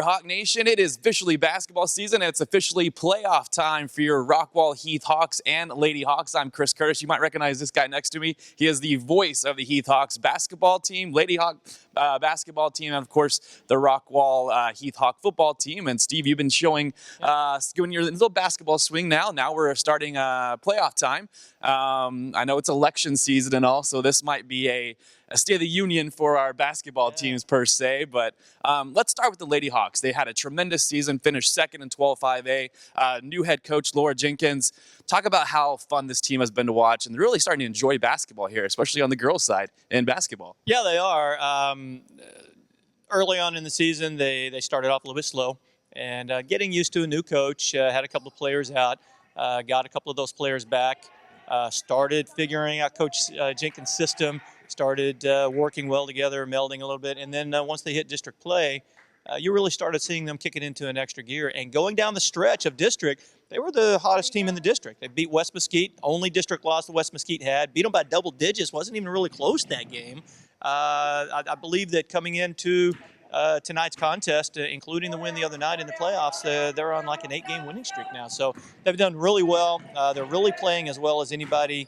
Hawk Nation. It is officially basketball season, and it's officially playoff time for your Rockwall Heath Hawks and Lady Hawks. I'm Chris Curtis. You might recognize this guy next to me. He is the voice of the Heath Hawks basketball team, Lady Hawk basketball team, and of course the Rockwall Heath Hawk football team. And Steve, you've been showing, doing your little basketball swing now. Now we're starting playoff time. I know it's election season and all, so this might be a State of the Union for our basketball teams per se, but let's start with the Lady Hawks. They had a tremendous season, finished second in 12-5A. New head coach Laura Jenkins. Talk about how fun this team has been to watch, and they're really starting to enjoy basketball here, especially on the girls' side in basketball. Yeah, they are. Early on in the season, they started off a little bit slow, and getting used to a new coach, had a couple of players out, got a couple of those players back, started figuring out Coach Jenkins' system, started working well together, melding a little bit, and then once they hit district play, you really started seeing them kick it into an extra gear. And going down the stretch of district, they were the hottest team in the district. They beat West Mesquite, only district loss that West Mesquite had, beat them by double digits, wasn't even really close that game. I believe that coming into tonight's contest, including the win the other night in the playoffs, they're on like an 8-game winning streak now. So they've done really well. They're really playing as well as anybody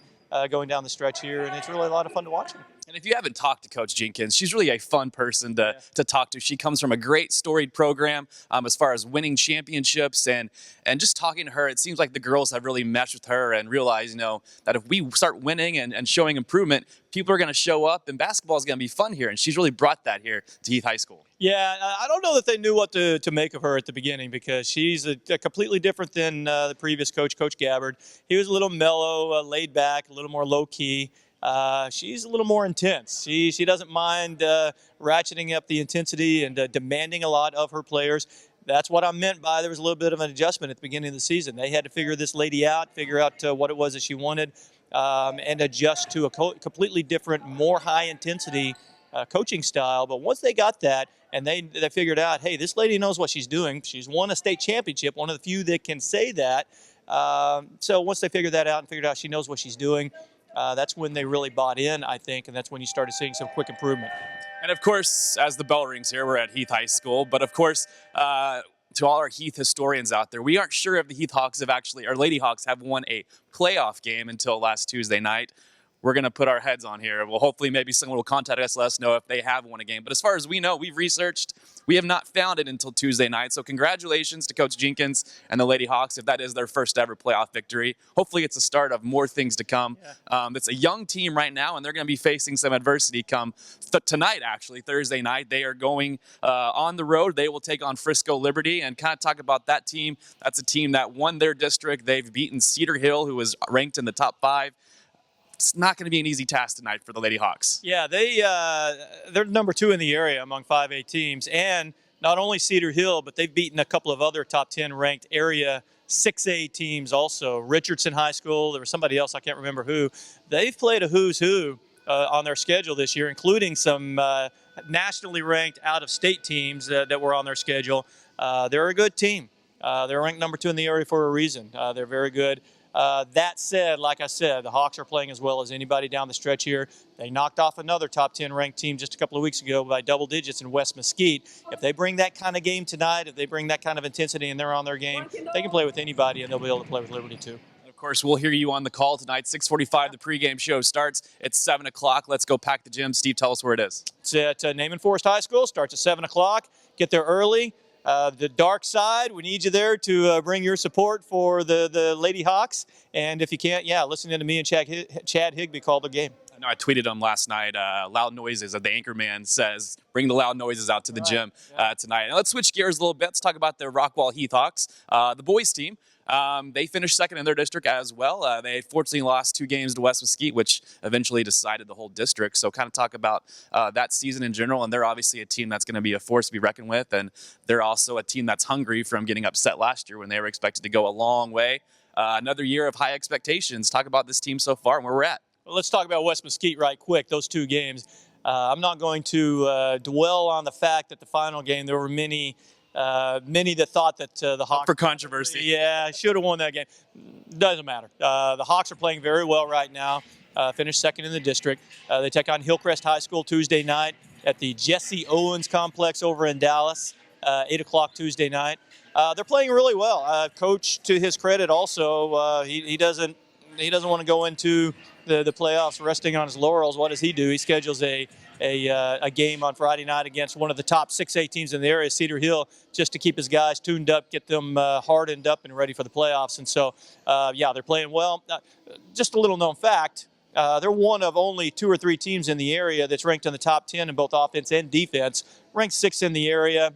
going down the stretch here, and it's really a lot of fun to watch them. And if you haven't talked to Coach Jenkins, she's really a fun person to talk to. She comes from a great storied program as far as winning championships, and just talking to her, it seems like the girls have really meshed with her and realized, that if we start winning and showing improvement, people are going to show up, and basketball is going to be fun here. And she's really brought that here to Heath High School. Yeah, I don't know that they knew what to make of her at the beginning, because she's a completely different than the previous coach, Coach Gabbard. He was a little mellow, laid back, a little more low key. She's a little more intense. She doesn't mind ratcheting up the intensity and demanding a lot of her players. That's what I meant by there was a little bit of an adjustment at the beginning of the season. They had to figure this lady out, figure out what it was that she wanted, and adjust to a completely different, more high-intensity coaching style. But once they got that, and they figured out, hey, this lady knows what she's doing. She's won a state championship, one of the few that can say that. So once they figured that out and figured out she knows what she's doing, that's when they really bought in, I think, and that's when you started seeing some quick improvement. And of course, as the bell rings here, we're at Heath High School. But of course, to all our Heath historians out there, we aren't sure if the Heath Hawks have actually, or Lady Hawks have won a playoff game until last Tuesday night. We're going to put our heads on here. Well, hopefully maybe someone will contact us, let us know if they have won a game. But as far as we know, we've researched, we have not found it until Tuesday night. So congratulations to Coach Jenkins and the Lady Hawks if that is their first ever playoff victory. Hopefully it's the start of more things to come. Yeah. It's a young team right now, and they're going to be facing some adversity come tonight, actually, Thursday night. They are going on the road. They will take on Frisco Liberty, and kind of talk about that team. That's a team that won their district. They've beaten Cedar Hill, who was ranked in the top 5. It's not going to be an easy task tonight for the Lady Hawks. Yeah, they're number 2 in the area among 5A teams, and not only Cedar Hill, but they've beaten a couple of other top 10 ranked area 6A teams also. Richardson High School, there was somebody else, I can't remember who. They've played a who's who on their schedule this year, including some nationally ranked out-of-state teams that were on their schedule. They're a good team. They're ranked number 2 in the area for a reason. They're very good. That said, like I said, the Hawks are playing as well as anybody down the stretch here. They knocked off another top 10 ranked team just a couple of weeks ago by double digits in West Mesquite. If they bring that kind of game tonight, if they bring that kind of intensity and they're on their game, they can play with anybody, and they'll be able to play with Liberty too. Of course, we'll hear you on the call tonight. 6:45, the pregame show starts. It's 7 o'clock. Let's go pack the gym. Steve, tell us where it is. It's at Naaman Forest High School. Starts at 7 o'clock. Get there early. The dark side, we need you there to bring your support for the Lady Hawks. And if you can't, listen to me and Chad Higby call the game. I know I tweeted him last night, loud noises, the anchor man says, bring the loud noises out to the gym tonight. Now let's switch gears a little bit. Let's talk about the Rockwall Heath Hawks, the boys team. They finished second in their district as well. They fortunately lost 2 games to West Mesquite, which eventually decided the whole district. So kind of talk about that season in general. And they're obviously a team that's going to be a force to be reckoned with. And they're also a team that's hungry from getting upset last year when they were expected to go a long way. Another year of high expectations. Talk about this team so far and where we're at. Well, let's talk about West Mesquite right quick, those 2 games. I'm not going to dwell on the fact that the final game, there were many that thought that the Hawks... For controversy. Yeah, should have won that game. Doesn't matter. The Hawks are playing very well right now, finished second in the district. They take on Hillcrest High School Tuesday night at the Jesse Owens Complex over in Dallas. 8 o'clock Tuesday night. They're playing really well. Coach, to his credit, also he doesn't want to go into the playoffs resting on his laurels. What does he do? He schedules a game on Friday night against one of the top 6A teams in the area, Cedar Hill, just to keep his guys tuned up, get them hardened up and ready for the playoffs. And so, yeah, they're playing well. Just a little known fact, they're one of only 2 or 3 teams in the area that's ranked in the top 10 in both offense and defense, ranked 6th in the area.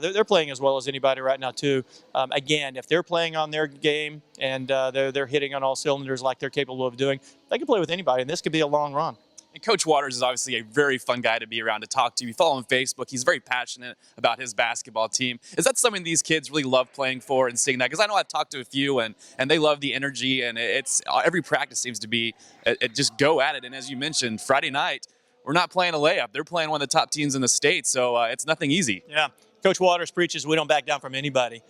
They're playing as well as anybody right now, too. Again, if they're playing on their game and they're hitting on all cylinders like they're capable of doing, they can play with anybody, and this could be a long run. And Coach Waters is obviously a very fun guy to be around, to talk to. You follow him on Facebook. He's very passionate about his basketball team. Is that something these kids really love playing for and seeing that? Because I know I've talked to a few, and they love the energy, and it's every practice seems to be just go at it. And as you mentioned, Friday night, we're not playing a layup. They're playing one of the top teams in the state, so it's nothing easy. Yeah. Coach Waters preaches we don't back down from anybody.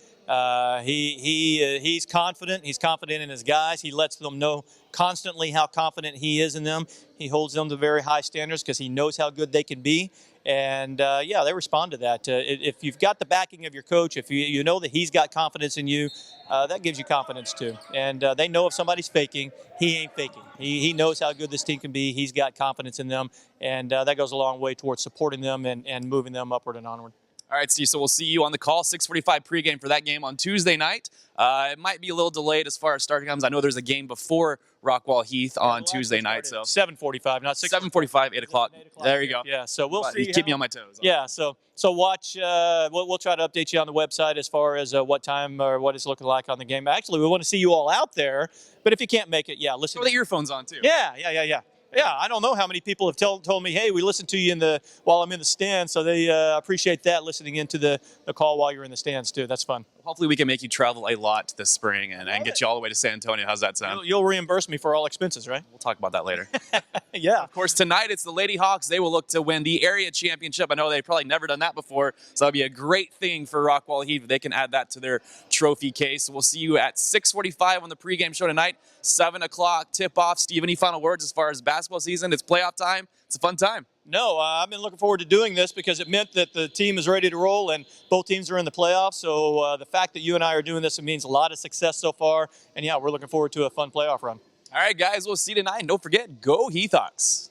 He's confident. He's confident in his guys. He lets them know constantly how confident he is in them. He holds them to very high standards because he knows how good they can be. And, yeah, they respond to that. If you've got the backing of your coach, if you know that he's got confidence in you, that gives you confidence too. And they know if somebody's faking, he ain't faking. He knows how good this team can be. He's got confidence in them. And that goes a long way towards supporting them and moving them upward and onward. All right, Steve, so we'll see you on the call, 6:45 pregame for that game on Tuesday night. It might be a little delayed as far as starting times. I know there's a game before Rockwall Heath on Tuesday night. So 7:45, not 6. 7:45, 8 o'clock. There you go. Yeah, so we'll see. You keep me on my toes. Yeah, so watch. We'll try to update you on the website as far as what time or what it's looking like on the game. Actually, we want to see you all out there, but if you can't make it, yeah, listen. Throw the earphones on, too. Yeah. Yeah, I don't know how many people have told me, hey, we listened to you while I'm in the stands, so they appreciate that, listening into the call while you're in the stands, too. That's fun. Hopefully we can make you travel a lot this spring and get you all the way to San Antonio. How's that sound? You'll reimburse me for all expenses, right? We'll talk about that later. Yeah. Of course, tonight it's the Lady Hawks. They will look to win the area championship. I know they've probably never done that before, so that'll be a great thing for Rockwall Heath if they can add that to their trophy case. We'll see you at 6:45 on the pregame show tonight, 7 o'clock tip-off. Steve, any final words as far as basketball season? It's playoff time. It's a fun time. No, I've been looking forward to doing this because it meant that the team is ready to roll and both teams are in the playoffs. So the fact that you and I are doing this, it means a lot of success so far. And, yeah, we're looking forward to a fun playoff run. All right, guys, we'll see you tonight. And don't forget, go Heath Hawks.